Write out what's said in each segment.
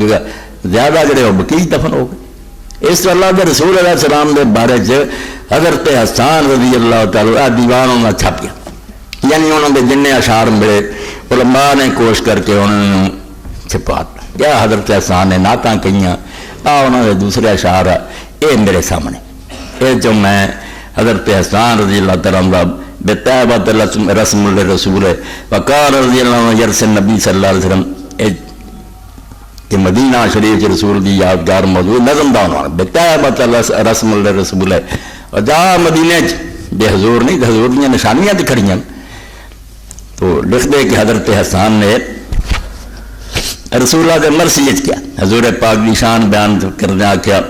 زیادہ جڑے وہ بقیع دفن ہو گئے۔ اس تو اللہ کے رسول علیہ السلام کے بارے حضرت حسان رضی اللہ تعالیٰ دیوان انہوں نے چھاپیا، یعنی انہوں نے جن اشعار ملے علماء نے کوشش کر کے انہوں نے چھپا کیا حضرت حسان نے نعتاں کہیاں، انہوں نے دوسرے اشعار یہ میرے سامنے، یہ جو میں حضرت حسان رضی اللہ تعالیٰ عنہ بطیبۃ رسم الرسول وقال رضی اللہ عنہ یرس نبی صلی اللہ علیہ وسلم کہ مدینہ شریف رسول دی یادگار موجود نظم دا انہوں نے بطیبۃ رسم الرسول اور جا مدینہ بے حضور نہیں، حضور دیا نشانیاں دکھڑیاں تو لکھ دے کہ حضرت حسان نے رسول اللہ دے مرثیت کیا، حضور پاک دی شان بیان کرنے کیا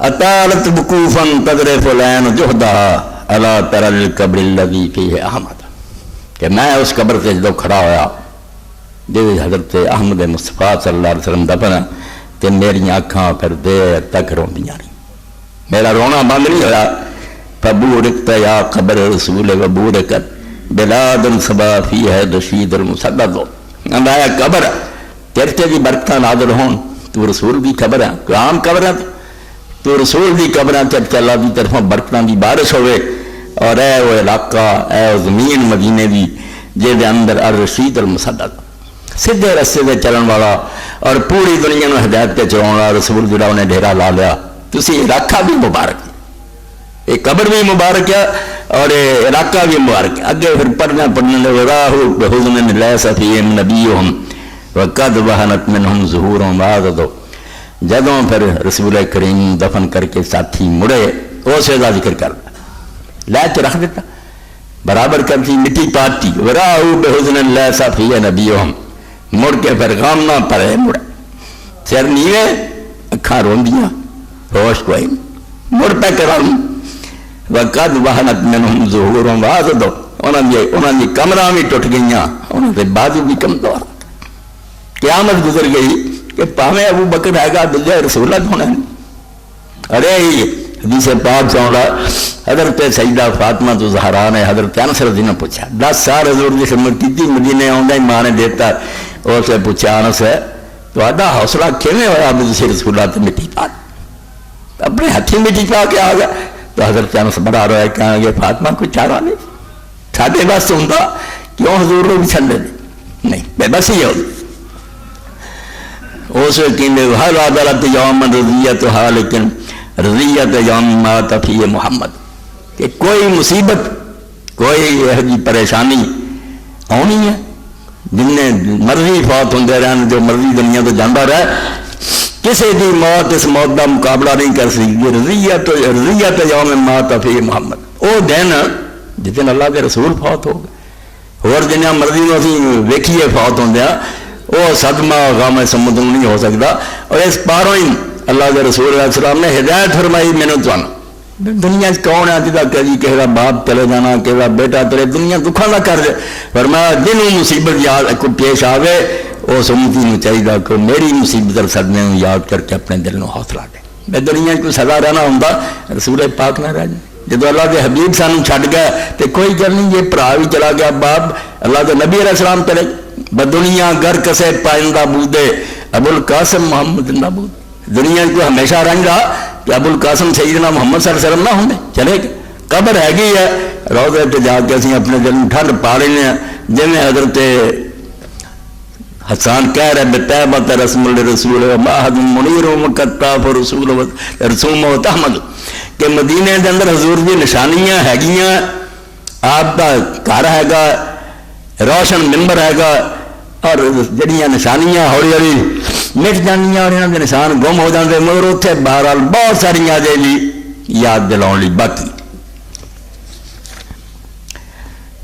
اطالت وقوفا تذرف العین جہدہا الا تری القبر الذی فیہ احمد، کہ میں اس قبر سے جدو کھڑا ہویا جو حضرت احمد مصطفیٰ صلی اللہ علیہ وسلم دفن تے میری آنکھاں پھر دیر تک روندیاں رہی، میرا رونا بند نہیں ہویا۔ فبورکت یا قبر رسول وبورکت بلاد صبا فیہ رشید المسدد، اندایا قبر تیرتے بھی برکتاں نازل ہون، تو رسول بھی قبر ہے، کوئی عام قبر ہے تو رسول دی قبر چرچ اللہ دی طرفوں برکتاں دی بارش ہوئے، اور اے وہ علاقہ اے وہ زمین مدینے دی جے دے اندر الرشید المسدد سیدھے رستے دے چلن والا اور پوری دنیا نو ہدایت تے چلاون والا رسول جڑا انہیں ڈھیرا لا لیا، تسی علاقہ بھی مبارک ہے، یہ قبر بھی مبارک ہے اور یہ علاقہ بھی مبارک ہے۔ اگے پھر پڑھنے لے راہ بحزن لیس فیہم نبیہم وقد وہنت منہم ظہورہم وعددو، جدوں پھر رسول کریم دفن کر کے ساتھی مڑے اسے دا ذکر کر لے کے رکھ دیتا، برابر کر دی مٹی پاتی، وراہو بحزن لیس فیہ نبیہم، مڑ کے پھر غم نہ پڑے مڑے، سر نیوے اکھاں روندیاں روش کوئی مڑ پہ کرم وقد وہنت منہم ظہورہم وعددو، انہوں نے کمرہ بھی ٹوٹ گئیاں، انہوں نے بازو بھی کمزور، قیامت گزر گئی کہ پاویں ابو بکر ہے گا دلجہ رسولت ہونا ہے۔ ارے حدیث پاک سوڑا حضرت سیدہ فاطمہ تو زہرا نے حضرت انس رضی نے پوچھا 10 سال حضور کی خدمت کی مدینے آؤں ماں نے دیتا، اور سے پوچھا انس ہے تو آدھا حوصلہ کیویں ہویا اب تسی رسولات مٹی پا اپنے ہاتھی مٹی پا کے آ گیا، تو حضرت انس بڑا رویا کہاں گے فاطمہ کوئی چارہ نہیں ساڈے بس ہوتا کیوں حضور کو بھی چھڈے نہیں، بے بس ہی ہو اس کہنے ہر عدالت یوم رضیت ہا لیکن رضیت یوم مات فی محمد، کہ کوئی مصیبت کوئی جی پریشانی آنی ہے جن مرضی فوت ہوندے رہن جو مرضی دنیا تو جاندہ رہے، کسی دی موت اس موت دا مقابلہ نہیں کر سکتی۔ رضیت یوم مات فی محمد او دن جس دن اللہ کے رسول فوت ہو گئے، اور جنہیں مرضی نو اسی ویکھیے فوت ہوندے ہیں وہ صدمہ غم سمجھ نہیں ہو سکتا، اور اس پاروں ہی اللہ کے رسول علیہ السلام نے ہدایت فرمائی میں نے دنیا کون ہے جدا کہ کہا باپ چلے جانا کہا بیٹا تیرے دنیا دکھا نہ کر دے، فرمایا جنہوں مصیبت یاد کو پیش آوے اس امتی نو چاہیے کہ میری مصیبت اور صدمے یاد کر کے اپنے دل نو حوصلہ دے، میں دنیا کو سدا رہنا ہوں رسول پاک نہ رہ جائے۔ جب اللہ کے حبیب سانو چھڈ گیا تو کوئی گل نہیں، یہ بھرا بھی چلا گیا باپ اللہ کے نبی علیہ السلام چلے بدنیا گر کسے پائندہ بودے ابو القاسم محمد نبود، دنیا کو ہمیشہ رنگ رہا کہ ابو القاسم سیدنا محمد صلی اللہ علیہ وسلم نہ ہوں چلے گئے، قبر ہے گی ہے روضے پہ جا کے اسی اپنے دل میں ٹھنڈ پا رہے ہیں، جی میں حضرت حسان کہہ رہے بطیبۃ رسم الرسول ماہد منیر و مکتاف رسول رسوم و تحمد، کہ مدینے کے اندر حضور کی نشانیاں ہے گیاں، آپ کا گھر ہے گا، روشن ممبر ہے گا، اور جڑیاں نشانیاں ہولی ہولی مٹ جانیاں اور یہاں کے نشان گم ہو جاتے، مگر اتنے بہرحال بہت ساری جی لی یاد دلاؤ لی باقی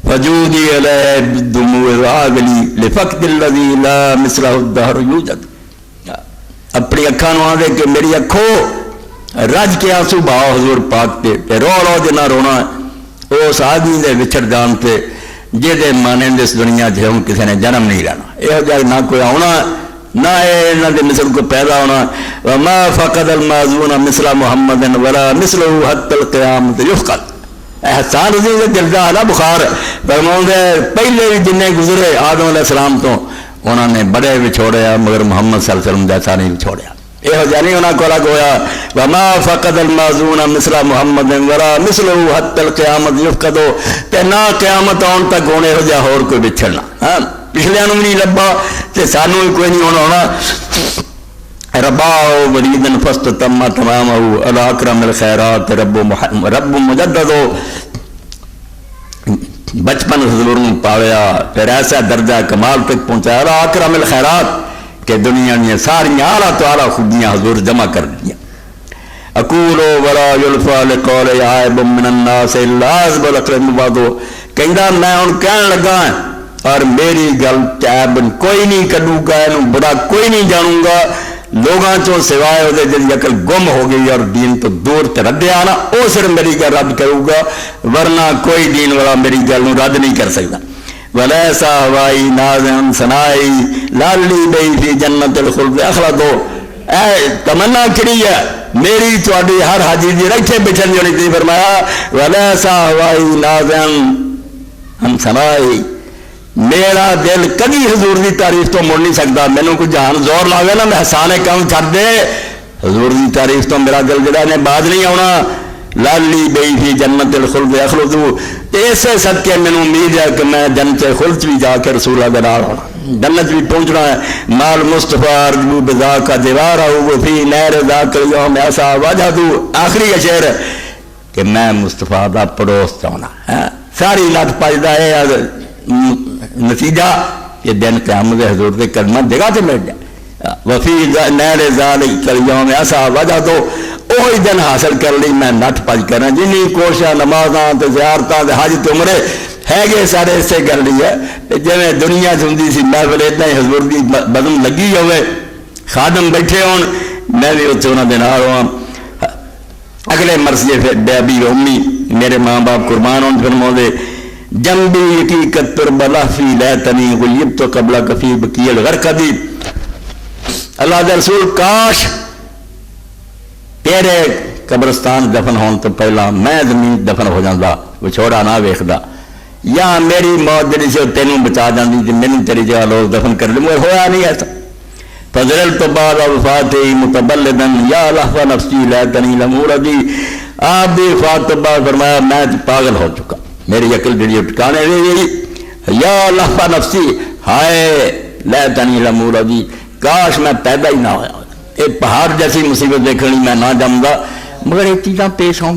وجودی علیہ بالدموع راغلی لفقد الذی لا مثلہ الدہر یوجد، اپنی اکھاں نو آدھے کہ میری اکھو رج کے آنسو بہاؤ حضور پاک تے رو رو جنا رونا اس آدمی دے وچھڑ جان تے جہدے مانند اس دنیا ہوں کسی نے جنم نہیں رہنا، یہ جائے نہ کوئی آنا نہ انہوں کے مثل کو پیدا ہونا، وما فقد المازون مثل محمد ولا مثلہ حتی القیامت یفقد۔ احسان رضی سے دل کا حالا بخار فرماؤں گے پہلے بھی جنہیں گزرے آدم علیہ السلام تو انہوں نے بڑے وچھوڑیا مگر محمد صلی اللہ علیہ وسلم جیسا نہیں وچھوڑیا. یہ جا نہیں انہوں کو الگ ہویا وما فقد المازون مثل محمد ورا مثلہ حتی القیامت یفقدو تے نہ قیامت آن تک ہونے ہو جا اور کوئی بچھڑنا. ہاں پچھلے بھی نہیں لبا تے سانو ہی کوئی نہیں ہونا. رباؤ مریدن فست تم تمام الاکرم الخیرات رب مجدد. بچپن حضور پاویا پھر ایسا درجہ کمال تک پہنچایا الاکرم الخیرات کہ دنیا نے ساری اعلیٰ تو اعلیٰ خوبیاں حضور جمع کر دیا. اقول ولا یلفا لقول عائب من الناس الا عذب الاقرب بعدو کہندا میں ہن کہن لگا اور میری گل عیب کوئی نہیں کڈوں گا اینوں برا کوئی نہیں جانوں گا لوگاں چوں سوائے وہ جی عقل گم ہو گئی اور دین تو دور تے ردیا نا وہ صرف میری گل رد کروں گا ورنہ کوئی دین والا میری گل رد نہیں کر سکتا. ولیسا ہوائی نازن سنائی لالی بئی فی جنت الخلد اخلدو. اے تمنا کری ہے میری تواڈی ہر حاجی دی رکھے بچن جو نہیں فرمایا ولیسا ہوائی نازن ہم سنائی میرا دل کبھی حضور دی تعریف تو مڑ نہیں سکتا. مینوں کوئی جہان زور لاوے نا میں حسانے کام کر دے حضور دی تعریف تو میرا دل جڑا نے بعد نہیں آنا. لالی بئی فی جنت الخلد اخلدو اسے صدقے مینوں امید ہے کہ میں جنت خلد بھی جا کے رسول اللہ دے نال ہونا جنت بھی پہنچنا ہے. مال مصطفیٰ ارجو بذا کا دیوار ہو فی نہر ذاک اليوم ایسا وجہدو. آخری شعر ہے کہ میں مصطفیٰ دا پڑوس چاہنا. ساری لٹ پجدا ہے نتیجہ یہ دن قیامت حضور دے کلمہ جگہ تے مل جائے. وفی نہر ذالک الیوم ایسا وجہدو وہی دن حاصل کر لی میں نٹ پج کرنا جنی کوششاں نمازاں تے زیارتاں تے حج تے عمرے ہے گے سارے اسے کر لی ہے. جویں دنیا چ ہوندی سی محفل اتنا ہی حضور دی بدن لگی ہوئے خادم بیٹھے ہون میں بھی اتنے انہاں دے نال ہواں. اگلے مرثیے پھر بے ابی امی میرے ماں باپ قربان ہون فرماؤندے جنبی حقیقت پر بلا فی لیتنی غیب تو قبل کفی بکی الغرقدی. اللہ دے رسول کاش تیرے قبرستان دفن ہون تو پہلا میں زمین دفن ہو جاندہ وچھوڑا نہ ویکھدا یا میری موت جڑی سی تینوں بچا جاندی تے مینوں تیری جگہ لوگ دفن کر دے. مگر ہویا نہیں ایسا. فضلت بعد وفاتی متبلدن یا لحظہ نفسی لیتنی لموردی. آپ دی وفات تو بعد فرمایا میں پاگل ہو چکا میری عقل جڑی ٹھکانے دے گئی یا لحظہ نفسی ہائے لیتنی لموردی کاش میں پیدا ہی نہ ہویا. یہ پہاڑ جیسی مصیبت دیکھنی میں نہ جمدا مگر یہ چیزاں پیش ہوں